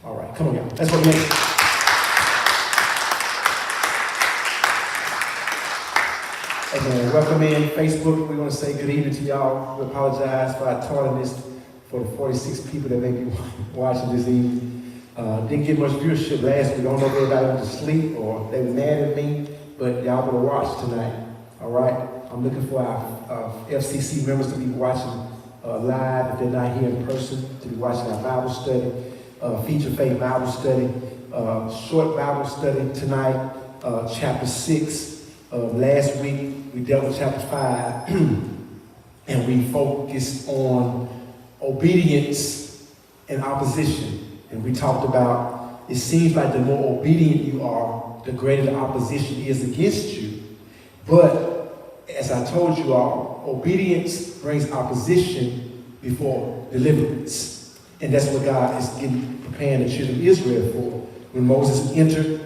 All right, come on, y'all. That's what we make. Amen. Welcome in Facebook. We want to say good evening to y'all. We apologize for our tardiness for the 46 people that may be watching this evening. Didn't get much viewership last week. I don't know if everybody went to sleep or they were mad at me, but y'all better watch tonight. All right? I'm looking for our FCC members to be watching live if they're not here in person, to be watching our Bible study, feature faith Bible study, short Bible study tonight, chapter 6. Last week, we dealt with chapter 5, and we focused on obedience and opposition. And we talked about, it seems like the more obedient you are, the greater the opposition is against you. But, as I told you all, obedience brings opposition before deliverance. And that's what God is preparing the children of Israel for. When Moses entered,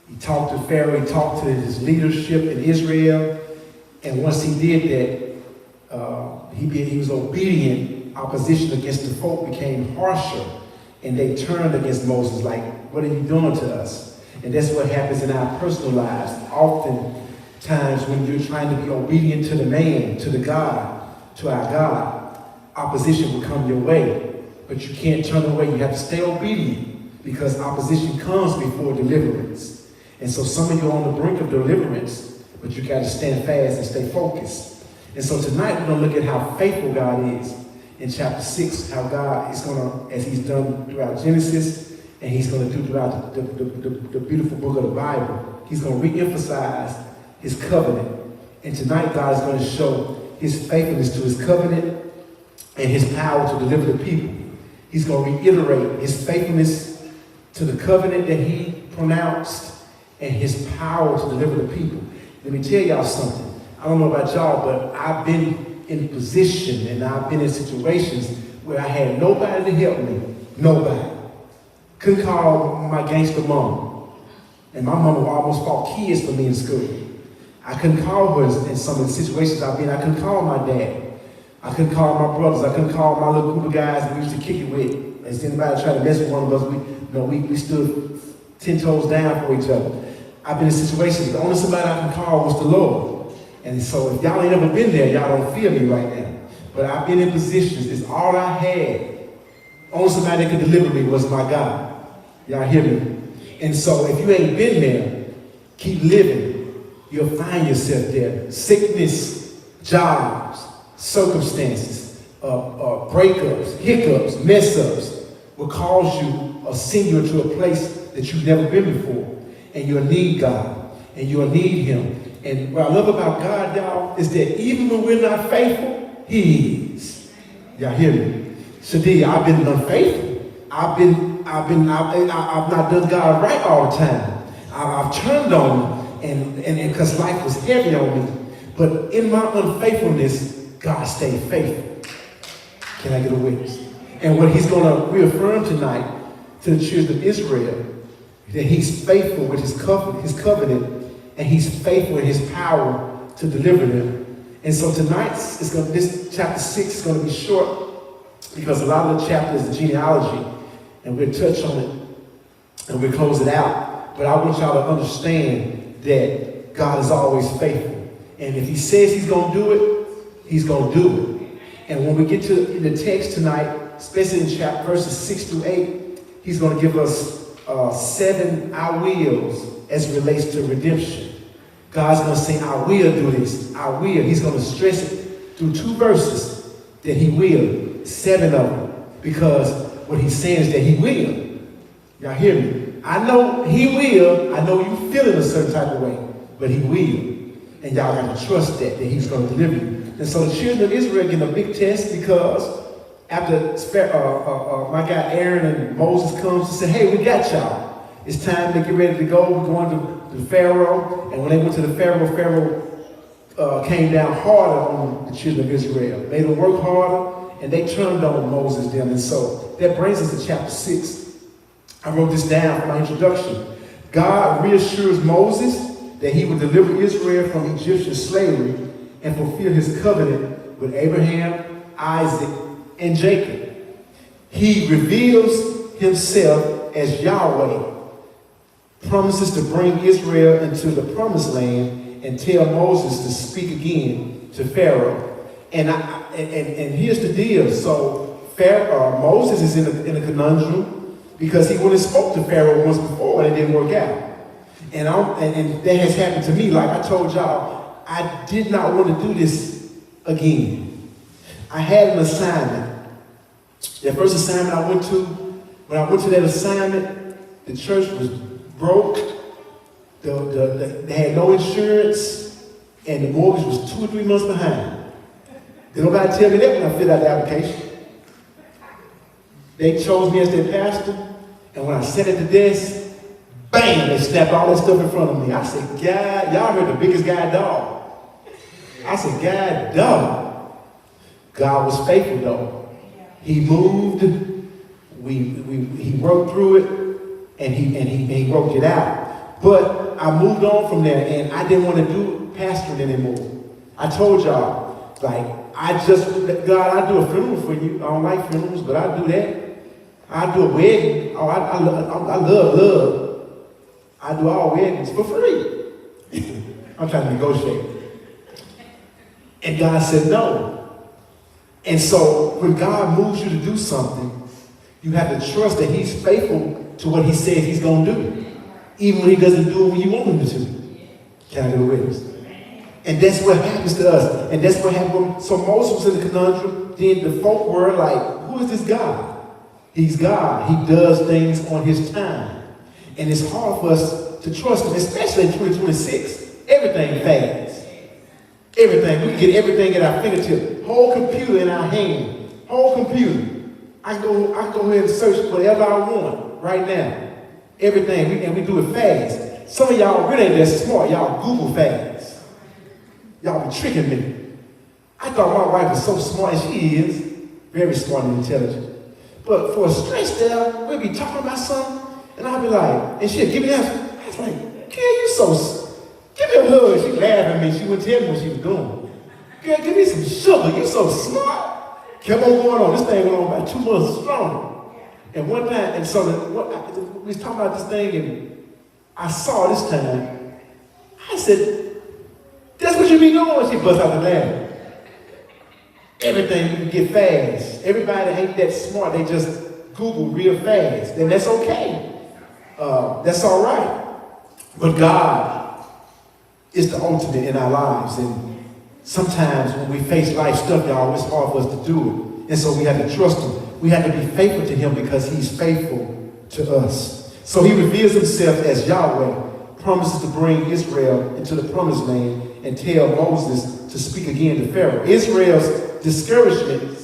he talked to Pharaoh, he talked to his leadership in Israel, and once he did that, he was obedient. Opposition against the folk became harsher, and they turned against Moses like, what are you doing to us? And that's what happens in our personal lives. Oftentimes when you're trying to be obedient to the man, to the God, to our God, opposition will come your way, but you can't turn away. You have to stay obedient because opposition comes before deliverance. And so some of you are on the brink of deliverance, but you got to stand fast and stay focused. And so tonight we're going to look at how faithful God is in chapter 6, how God is going to, as he's done throughout Genesis, and he's going to do throughout the beautiful book of the Bible. He's going to re-emphasize his covenant. And tonight God is going to show his faithfulness to his covenant and his power to deliver the people. He's going to reiterate his faithfulness to the covenant that he pronounced and his power to deliver the people. Let me tell y'all something. I don't know about y'all, but I've been in position and I've been in situations where I had nobody to help me. Nobody. Couldn't call my gangster mom. And my mama almost fought kids for me in school. I couldn't call her in some of the situations I've been. I couldn't call my dad. I couldn't call my brothers. I couldn't call my little group of guys that we used to kick it with. As anybody tried to mess with one of us, we stood 10 toes down for each other. I've been in situations, the only somebody I can call was the Lord. And so if y'all ain't ever been there, y'all don't feel me right now. But I've been in positions, it's all I had. Only somebody that could deliver me was my God. Y'all hear me? And so if you ain't been there, keep living. You'll find yourself there. Sickness, jobs, circumstances, breakups, hiccups, mess-ups will cause you or send you into a place that you've never been before. And you'll need God, and you'll need him. And what I love about God, y'all, is that even when we're not faithful, he is. Y'all hear me? Shadi, I've been unfaithful. I've not done God right all the time. I've turned on him, and because life was heavy on me. But in my unfaithfulness, God stayed faithful. Can I get a witness? And what he's going to reaffirm tonight to the children of Israel, that he's faithful with his covenant, and he's faithful in his power to deliver them. And so this chapter 6 is going to be short because a lot of the chapter is the genealogy, and we'll touch on it and we'll close it out. But I want y'all to understand that God is always faithful. And if he says he's going to do it, he's going to do it. And when we get to the text tonight, especially in verses 6 through 8, he's going to give us 7 I wills as it relates to redemption. God's going to say, I will do this. I will. He's going to stress it through 2 verses that he will. 7 of them. Because what he's saying is that he will. Y'all hear me? I know he will. I know you feel in a certain type of way. But he will. And y'all got to trust that he's going to deliver you. And so the children of Israel get a big test because after my guy Aaron and Moses comes and say, hey, we got y'all. It's time to get ready to go. We're going to Pharaoh. And when they went to the Pharaoh came down harder on the children of Israel. Made them work harder, and they turned on Moses then. And so that brings us to chapter 6. I wrote this down for my introduction. God reassures Moses that he would deliver Israel from Egyptian slavery and fulfill his covenant with Abraham, Isaac, and Jacob. He reveals himself as Yahweh, promises to bring Israel into the promised land and tell Moses to speak again to Pharaoh. And here's the deal. So Moses is in a conundrum because he went and spoke to Pharaoh once before and it didn't work out. And that has happened to me. Like I told y'all, I did not want to do this again. I had an assignment. That first assignment I went to, when I went to that assignment, the church was broke. They had no insurance, and the mortgage was 2 or 3 months behind. Did nobody tell me that when I filled out the application? They chose me as their pastor, and when I sat at the desk, bam, they snapped all that stuff in front of me. I said, God, y'all heard the biggest guy dog. I said, God, dog. God was faithful, though. He moved, he worked through it, and he worked it out. But I moved on from there, and I didn't want to do pastoring anymore. I told y'all, like, God, I do a funeral for you. I don't like funerals, but I do that. I do a wedding. Oh, I love. I do all weddings for free. I'm trying to negotiate. And God said no. And so when God moves you to do something, you have to trust that he's faithful to what he said he's going to do. Even when he doesn't do it when you want him to. Can I do a witness? And that's what happens to us. And that's what happened. So Moses was in the conundrum. Then the folk were like, who is this God? He's God. He does things on his time. And it's hard for us to trust him, especially in 2026. Everything fast. Everything. We can get everything at our fingertips. Whole computer in our hand. Whole computer. I can go ahead and search whatever I want right now. Everything. And we do it fast. Some of y'all really ain't that smart. Y'all Google fast. Y'all be tricking me. I thought my wife was so smart, and she is. Very smart and intelligent. But for a stretch there, we'll be talking about something, and I'll be like, and she'll give me that. I was like, girl, you so, give me a hug. She laughed at me. She wouldn't tell me what she was doing. Girl, give me some sugar. You so smart. Kept on going on. This thing went on about 2 months strong. And one time, and so we was talking about this thing, and I saw this time. I said, that's what you be doing. She bust out the laugh. Everything you can get fast. Everybody ain't that smart. They just Google real fast. And that's okay. That's all right. But God is the ultimate in our lives. And sometimes when we face life stuff, y'all, it's hard for us to do it. And so we have to trust him. We have to be faithful to him because he's faithful to us. So he reveals himself as Yahweh, promises to bring Israel into the promised land, and tell Moses to speak again to Pharaoh. Israel's discouragement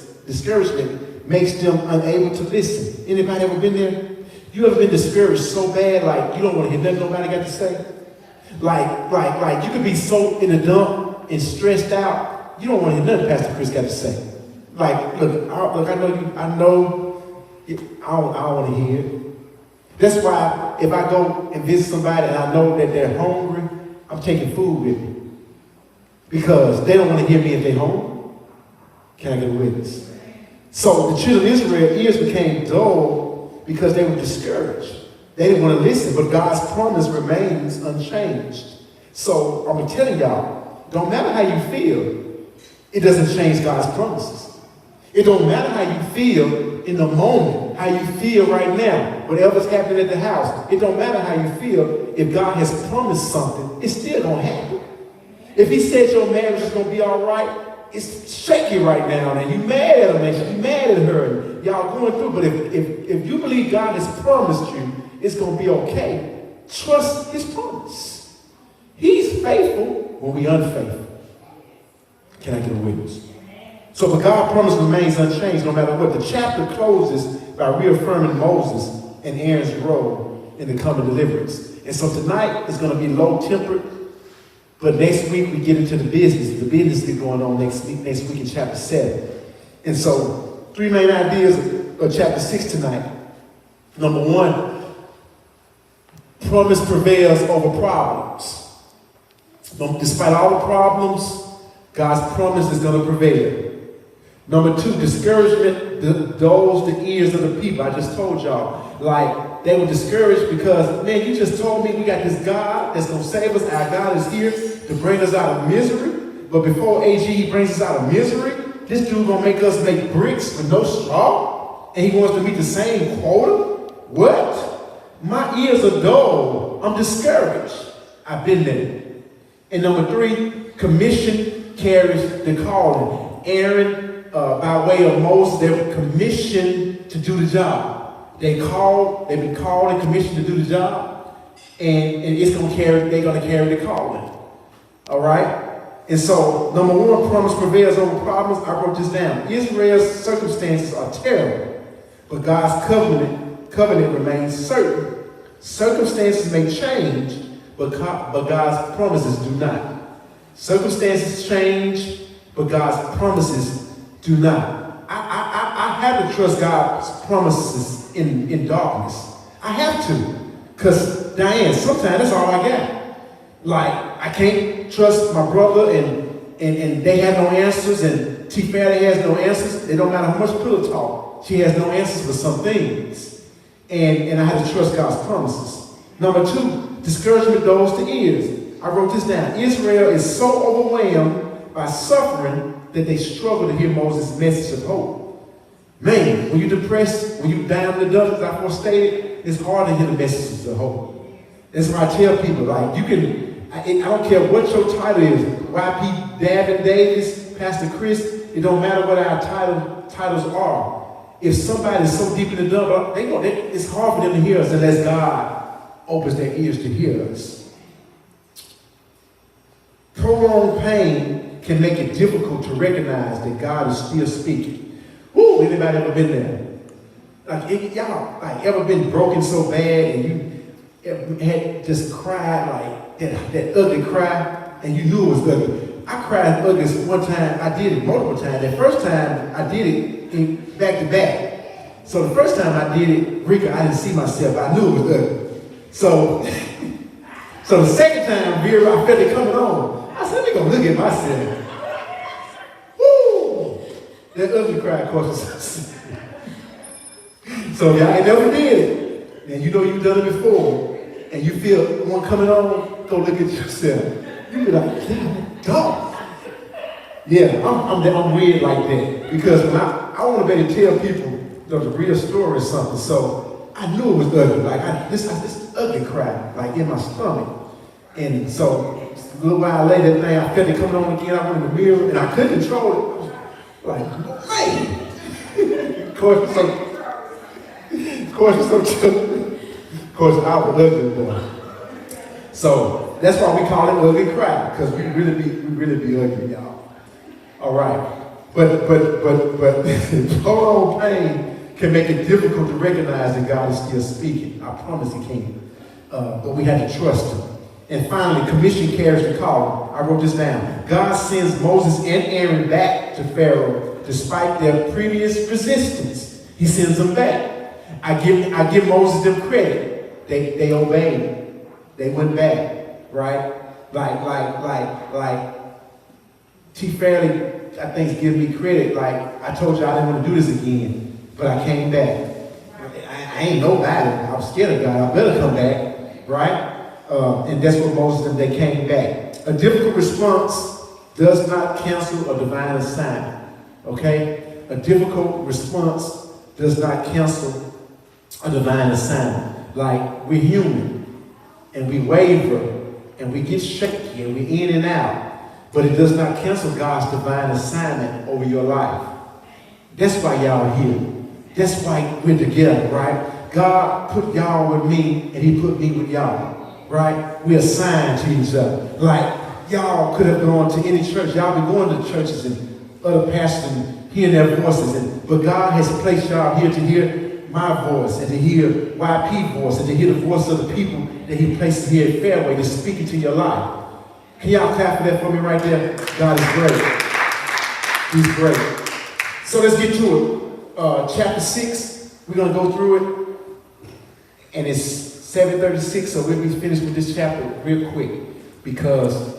makes them unable to listen. Anybody ever been there? You ever been discouraged so bad, like you don't want to hear nothing nobody got to say? Like you could be so in the dump and stressed out, you don't want to hear nothing Pastor Chris got to say. Like, look, I know I don't want to hear it. That's why if I go and visit somebody and I know that they're hungry, I'm taking food with me. Because they don't want to hear me if they're home. Can I get a witness? So the children of Israel's ears became dull because they were discouraged. They didn't want to listen, but God's promise remains unchanged. So I'm telling y'all, don't matter how you feel, it doesn't change God's promises. It don't matter how you feel in the moment, how you feel right now, whatever's happening at the house. It don't matter how you feel. If God has promised something, it's still going to happen. If he said your marriage is going to be all right, it's shaky right now, and you mad at him, and you mad at her, and y'all going through. But if you believe God has promised you, it's going to be okay. Trust his promise. He's faithful when we unfaithful. Can I get a witness? So the God promise remains unchanged no matter what. The chapter closes by reaffirming Moses and Aaron's role in the coming deliverance. And so tonight is going to be low-tempered. But next week, we get into the business. The business is going on next week in chapter 7. And so, 3 main ideas of chapter 6 tonight. Number 1, promise prevails over problems. Despite all the problems, God's promise is going to prevail. Number two, discouragement dulls the ears of the people. I just told y'all. Like, they were discouraged because, man, you just told me we got this God that's going to save us. Our God is here to bring us out of misery. But before AG brings us out of misery, this dude going to make us make bricks with no straw? And he wants to meet the same quota? What? My ears are dull. I'm discouraged. I've been there. And number three, commission carries the calling. Aaron, by way of Moses, they were commissioned to do the job. They've been called and commissioned to do the job, and they're gonna carry the calling. All right? And so, number one, promise prevails over problems. I wrote this down. Israel's circumstances are terrible, but God's covenant remains certain. Circumstances may change, but God's promises do not. Circumstances change, but God's promises do not. I have to trust God's promises in darkness. I have to. Because, Diane, sometimes that's all I got. Like, I can't trust my brother and they have no answers, and T. Fairley has no answers. It don't matter how much pillow talk. She has no answers for some things. And I have to trust God's promises. Number two, discouragement dulls the ears. I wrote this down. Israel is so overwhelmed by suffering that they struggle to hear Moses' message of hope. Man, when you're depressed, when you're down in the dumps, as I forestated, it's hard to hear the messages of hope. That's why I tell people, like, you can, I don't care what your title is, YP Davin Davis, Pastor Chris, it don't matter what our titles are. If somebody's so deep in the dump, it's hard for them to hear us unless God opens their ears to hear us. Prolonged pain can make it difficult to recognize that God is still speaking. Woo, anybody ever been there? Like, y'all, like, ever been broken so bad and you had just cried like that ugly cry, and you knew it was ugly? I cried ugly one time. I did it multiple times. The first time I did it back to back. So the first time I did it, Rika, I didn't see myself. I knew it was ugly. So the second time, Vera, I felt it coming on. I said, let me go look at myself. Woo! That ugly cry, of course. So y'all ain't never did it, and you know you've done it before, and you feel one coming on, go look at yourself. You be like, damn, dog. Yeah, I'm weird like that, because when I want to be able to tell people the real story or something, so I knew it was ugly. Like, this ugly cry, like in my stomach. And so a little while later, I felt it coming on again. I went in the mirror and I couldn't control it. I was like, man. Of course, I was ugly boy. So that's why we call it ugly cry, because we really be ugly, y'all. All right. But prolonged pain can make it difficult to recognize that God is still speaking. I promise He can. But we have to trust Him. And finally, commission carries the calling. I wrote this down. God sends Moses and Aaron back to Pharaoh despite their previous resistance. He sends them back. I give Moses them credit. They obeyed. They went back, right? Like T. Fairley, I think, give me credit. Like, I told you I didn't want to do this again, but I came back. I ain't nobody. I was scared of God. I better come back, right? And that's what Moses and they came back. A difficult response does not cancel a divine assignment. Okay? A difficult response does not cancel a divine assignment. Like, we're human and we waver and we get shaky and we're in and out, but it does not cancel God's divine assignment over your life. That's why y'all here. That's why we're together, right? God put y'all with me and He put me with y'all. Right? We're assigned to each other. Like, y'all could have gone to any church. Y'all been going to churches and other pastors and hearing their voices. But God has placed y'all here to hear my voice and to hear YP voice and to hear the voice of the people that He placed here at Fairway to speak into your life. Can y'all clap for that for me right there? God is great. He's great. So let's get to it. Chapter 6, we're going to go through it. And it's 7:36, so we'll be finished with this chapter real quick, because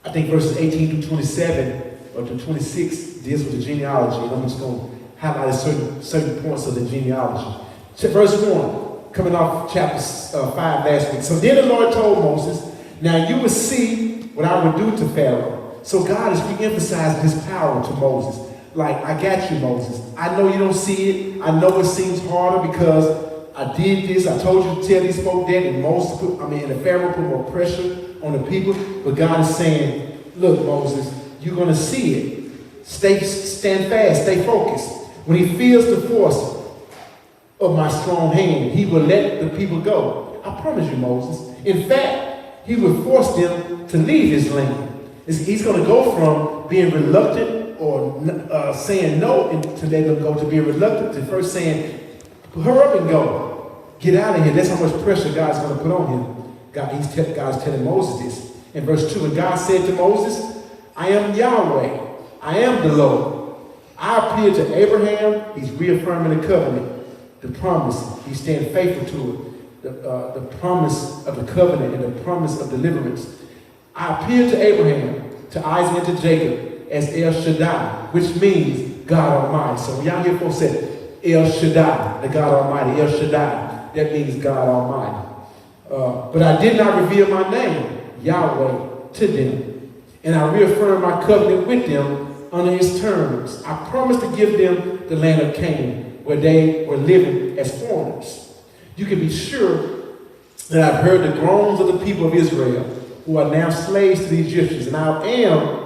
I think verses 18 through 27 or to 26 deals with the genealogy, and I'm just going to highlight certain points of the genealogy. Verse 1, coming off chapter 5 last week. So then the Lord told Moses, now you will see what I will do to Pharaoh. So God is re-emphasizing his power to Moses. Like, I got you, Moses. I know you don't see it. I know it seems harder because I did this. I told you to tell these folk that, and the Pharaoh put more pressure on the people. But God is saying, look, Moses, you're going to see it. Stand fast, stay focused. When he feels the force of my strong hand, he will let the people go. I promise you, Moses. In fact, he will force them to leave his land. He's going to go from being reluctant or saying no to let them go, to being reluctant to first saying, hurry up and go. Get out of here. That's how much pressure God's going to put on him. God's telling Moses this. In verse 2, and God said to Moses, I am Yahweh. I am the Lord. I appeared to Abraham. He's reaffirming the covenant, the promise. He's staying faithful to it. The promise of the covenant and the promise of deliverance. I appeared to Abraham, to Isaac, and to Jacob as El Shaddai, which means God Almighty. So when y'all hear folks say El Shaddai, the God Almighty, El Shaddai, that means God Almighty. But I did not reveal my name, Yahweh, to them. And I reaffirmed my covenant with them under his terms. I promised to give them the land of Canaan, where they were living as foreigners. You can be sure that I've heard the groans of the people of Israel, who are now slaves to the Egyptians. And I am